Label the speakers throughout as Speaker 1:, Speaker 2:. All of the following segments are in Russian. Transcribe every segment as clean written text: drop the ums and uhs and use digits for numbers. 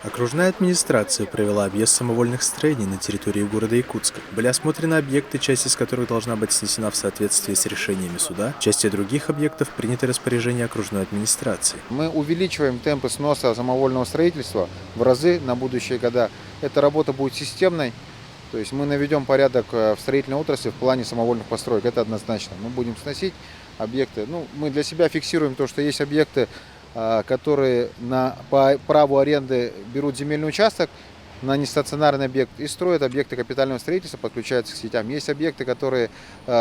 Speaker 1: Окружная администрация провела объезд самовольных строений на территории города Якутска. Были осмотрены объекты, часть из которых должна быть снесена в соответствии с решениями суда. В части других объектов приняты распоряжения окружной администрации.
Speaker 2: Мы увеличиваем темпы сноса самовольного строительства в разы на будущие года. Эта работа будет системной. То есть мы наведем порядок в строительной отрасли в плане самовольных построек. Это однозначно. Мы будем сносить объекты. Мы для себя фиксируем то, что есть объекты, которые по праву аренды берут земельный участок на нестационарный объект и строят объекты капитального строительства, подключаются к сетям. Есть объекты, которые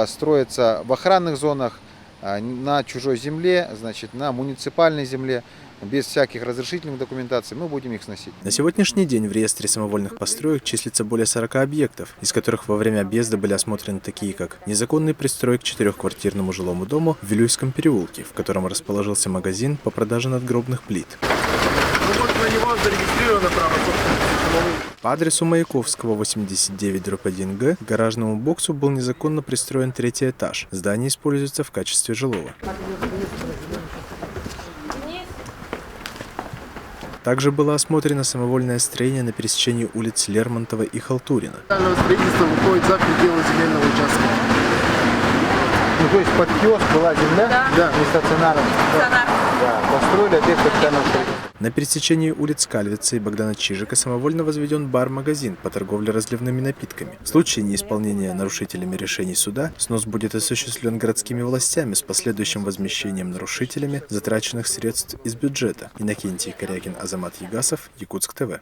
Speaker 2: строятся в охранных зонах, на чужой земле, значит, на муниципальной земле, без всяких разрешительных документаций. Мы будем их сносить.
Speaker 1: На сегодняшний день в реестре самовольных построек числится более 40 объектов, из которых во время объезда были осмотрены такие, как незаконный пристрой к 4-квартирному жилому дому в Вилюйском переулке, в котором расположился магазин по продаже надгробных плит. По адресу Маяковского, 89/1 Г, к гаражному боксу был незаконно пристроен 3-й этаж. Здание используется в качестве жилого. Также было осмотрено самовольное строение на пересечении улиц Лермонтова и Халтурина.
Speaker 3: Строительство выходит за пределы земельного участка.
Speaker 2: То есть под киоск была земля?
Speaker 3: Да.
Speaker 2: Не стационарная? Да. Построили объект капитального строительства.
Speaker 1: На пересечении улиц Кальвица и Богдана Чижика самовольно возведен бар-магазин по торговле разливными напитками. В случае неисполнения нарушителями решений суда снос будет осуществлен городскими властями с последующим возмещением нарушителями затраченных средств из бюджета. Иннокентий Корякин, Азамат Ягасов, Якутск ТВ.